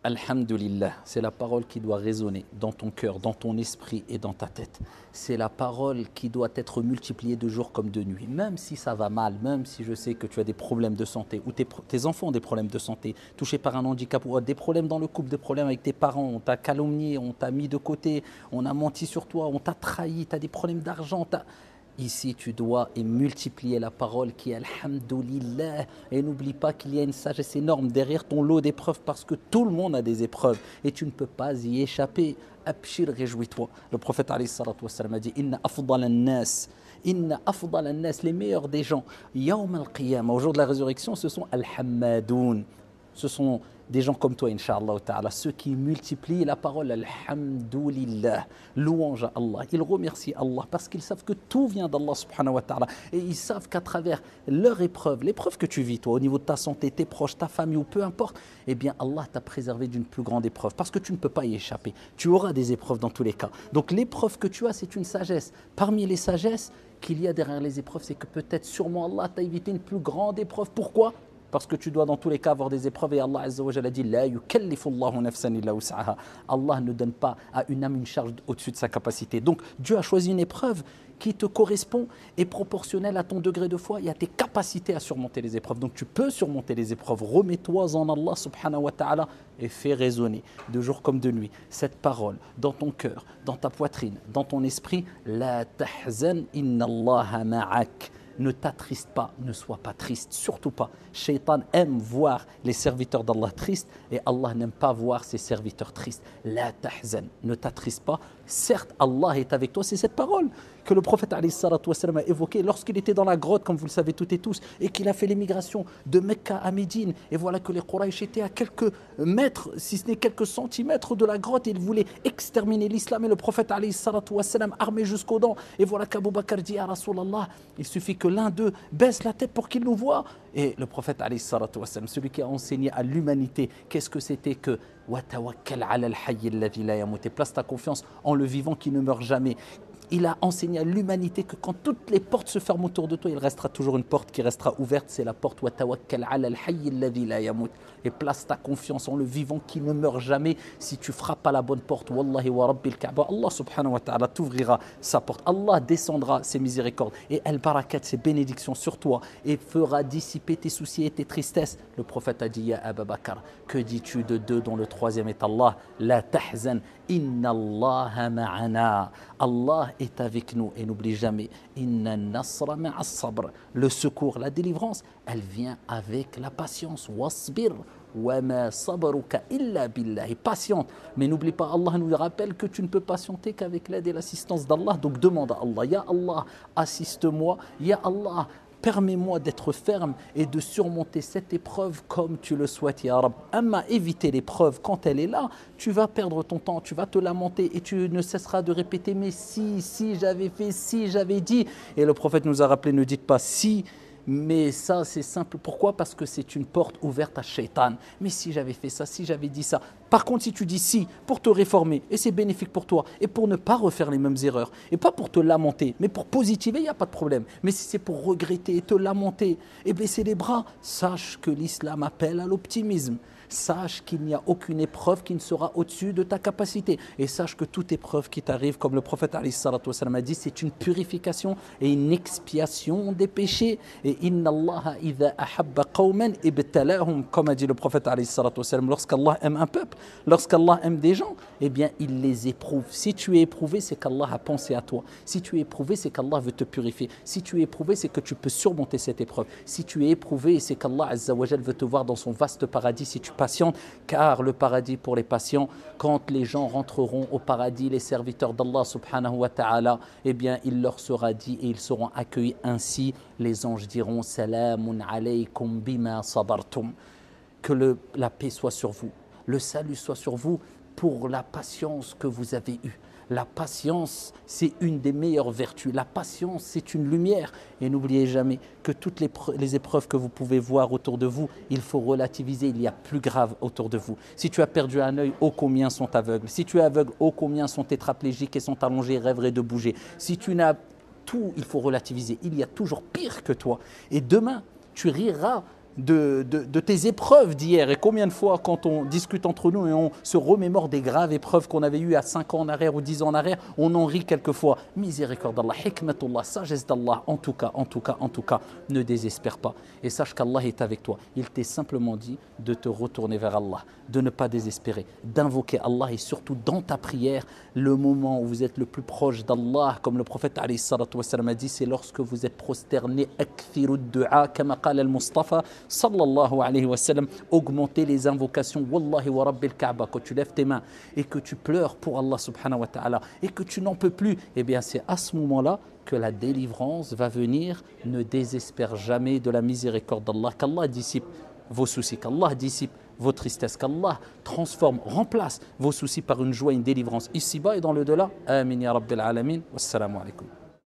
Alhamdulillah, c'est la parole qui doit résonner dans ton cœur, dans ton esprit et dans ta tête. C'est la parole qui doit être multipliée de jour comme de nuit. Même si ça va mal, même si je sais que tu as des problèmes de santé ou tes enfants ont des problèmes de santé, touchés par un handicap ou des problèmes dans le couple, des problèmes avec tes parents, on t'a calomnié, on t'a mis de côté, on a menti sur toi, on t'a trahi, tu as des problèmes d'argent, Ici, tu dois multiplier la parole qui est Alhamdulillah. Et n'oublie pas qu'il y a une sagesse énorme derrière ton lot d'épreuves parce que tout le monde a des épreuves et tu ne peux pas y échapper. Abshir, réjouis-toi. Le prophète alayhi salatu wassalam a dit Inna afdal an-nas. Inna afdal an-nas, les meilleurs des gens. Yawm al-qiyamah, au jour de la résurrection, ce sont Al-Hammadoun. Ce sont des gens comme toi, Inch'Allah ta'ala, ceux qui multiplient la parole, Alhamdulillah, louange à Allah. Ils remercient Allah parce qu'ils savent que tout vient d'Allah subhanahu wa ta'ala. Et ils savent qu'à travers leur épreuve, l'épreuve que tu vis, toi, au niveau de ta santé, tes proches, ta famille ou peu importe, eh bien Allah t'a préservé d'une plus grande épreuve parce que tu ne peux pas y échapper. Tu auras des épreuves dans tous les cas. Donc l'épreuve que tu as, c'est une sagesse. Parmi les sagesses qu'il y a derrière les épreuves, c'est que peut-être sûrement Allah t'a évité une plus grande épreuve. Pourquoi ? Parce que tu dois dans tous les cas avoir des épreuves et Allah Azza wa Jalla dit La yukallifullahu nafsan illa wus'aha. Allah ne donne pas à une âme une charge au-dessus de sa capacité. Donc Dieu a choisi une épreuve qui te correspond et proportionnelle à ton degré de foi et à tes capacités à surmonter les épreuves. Donc tu peux surmonter les épreuves. Remets-toi en Allah subhanahu wa ta'ala et fais résonner de jour comme de nuit cette parole dans ton cœur, dans ta poitrine, dans ton esprit. La tahzan inna Allaha ma'ak. Ne t'attriste pas, ne sois pas triste, surtout pas. Shaitan aime voir les serviteurs d'Allah tristes et Allah n'aime pas voir ses serviteurs tristes. La tahzan, ne t'attriste pas. Certes, Allah est avec toi, c'est cette parole que le prophète alayhi salatu wassalam a évoquée lorsqu'il était dans la grotte, comme vous le savez toutes et tous, et qu'il a fait l'émigration de Mecca à Médine. Et voilà que les Quraysh étaient à quelques mètres, si ce n'est quelques centimètres de la grotte, et ils voulaient exterminer l'islam. Et le prophète alayhi salatu wassalam, armé jusqu'aux dents, et voilà qu'Abu Bakr dit à Rasulallah, il suffit que l'un d'eux baisse la tête pour qu'il nous voie. Et le prophète alayhi salatu wassalam, celui qui a enseigné à l'humanité, qu'est-ce que c'était que وَتَوَكَّلْ عَلَى الْحَيِّ الَّذِي لَا يَمُوتُ, place ta confiance en le vivant qui ne meurt jamais. Il a enseigné à l'humanité que quand toutes les portes se ferment autour de toi, il restera toujours une porte qui restera ouverte, c'est la porte وَتَوَكَّلْ عَلَى الْحَيِّ الَّذِي لَا يَمُوتُ. Et place ta confiance en le vivant qui ne meurt jamais. Si tu frappes à la bonne porte, Wallahi wa Rabbil Kaaba, Allah subhanahu wa ta'ala t'ouvrira sa porte. Allah descendra ses miséricordes et al-barakat, ses bénédictions sur toi et fera dissiper tes soucis et tes tristesses. Le prophète a dit, Ya Abu Bakr, que dis-tu de deux dont le troisième est Allah? La tahzan, inna Allah ma'ana. Allah est avec nous et n'oublie jamais, inna nasra ma'as sabr. Le secours, la délivrance, elle vient avec la patience. Wasbir. وَمَا صَبَرُكَ إِلَّا بِاللَّهِ. Patiente. Mais n'oublie pas, Allah nous rappelle que tu ne peux patienter qu'avec l'aide et l'assistance d'Allah. Donc demande à Allah, Ya Allah, assiste-moi. Ya Allah, permets-moi d'être ferme et de surmonter cette épreuve comme tu le souhaites, Ya Rab. Amma, éviter l'épreuve quand elle est là, tu vas perdre ton temps, tu vas te lamenter et tu ne cesseras de répéter, mais si j'avais fait, si j'avais dit. Et le prophète nous a rappelé, ne dites pas si. Mais ça, c'est simple. Pourquoi ? Parce que c'est une porte ouverte à Shaitan. Mais si j'avais fait ça, si j'avais dit ça. Par contre, si tu dis si, pour te réformer, et c'est bénéfique pour toi, et pour ne pas refaire les mêmes erreurs, et pas pour te lamenter, mais pour positiver, il n'y a pas de problème. Mais si c'est pour regretter, te lamenter, et baisser les bras, sache que l'islam appelle à l'optimisme. Sache qu'il n'y a aucune épreuve qui ne sera au-dessus de ta capacité. Et sache que toute épreuve qui t'arrive, comme le prophète alayhi salatu wassalam a dit, c'est une purification et une expiation des péchés. Et inna Allah idha ahabba qawman ibtalahum, comme a dit le prophète alayhi salatu wassalam, lorsqu'Allah aime un peuple, lorsqu'Allah aime des gens, eh bien il les éprouve. Si tu es éprouvé, c'est qu'Allah a pensé à toi. Si tu es éprouvé, c'est qu'Allah veut te purifier. Si tu es éprouvé, c'est que tu peux surmonter cette épreuve. Si tu es éprouvé, c'est qu'Allah Azza wa Jal veut te voir dans son vaste paradis si tu patiente, car le paradis pour les patients, quand les gens rentreront au paradis, les serviteurs d'Allah subhanahu wa ta'ala, eh bien il leur sera dit et ils seront accueillis ainsi, les anges diront Salamun alaykum bima sabartum, que la paix soit sur vous, le salut soit sur vous pour la patience que vous avez eue. La patience, c'est une des meilleures vertus. La patience, c'est une lumière. Et n'oubliez jamais que toutes les épreuves que vous pouvez voir autour de vous, il faut relativiser. Il y a plus grave autour de vous. Si tu as perdu un œil, ô combien sont aveugles. Si tu es aveugle, ô combien sont tétraplégiques et sont allongés, rêveraient de bouger. Si tu n'as tout, il faut relativiser. Il y a toujours pire que toi. Et demain, tu riras de tes épreuves d'hier. Et combien de fois, quand on discute entre nous et on se remémore des graves épreuves qu'on avait eues à 5 ans en arrière ou 10 ans en arrière, on en rit quelquefois. Miséricorde d'Allah, hikmatullah, sagesse d'Allah. En tout cas, ne désespère pas. Et sache qu'Allah est avec toi. Il t'est simplement dit de te retourner vers Allah, de ne pas désespérer, d'invoquer Allah et surtout dans ta prière, le moment où vous êtes le plus proche d'Allah, comme le prophète alayhi salatu wassalam a dit, c'est lorsque vous êtes prosterné, akfiru du'a, kama qala al-Mustafa, sallallahu alayhi wa sallam, augmenter les invocations, wallahi wa rabbil Kaaba, quand tu lèves tes mains et que tu pleures pour Allah subhanahu wa ta'ala et que tu n'en peux plus, eh bien c'est à ce moment-là que la délivrance va venir. Ne désespère jamais de la miséricorde d'Allah, qu'Allah dissipe vos soucis, qu'Allah dissipe vos tristesses, qu'Allah transforme, remplace vos soucis par une joie, une délivrance ici-bas et dans le delà. Amin ya rabbil alamin. Wassalamu alaikum.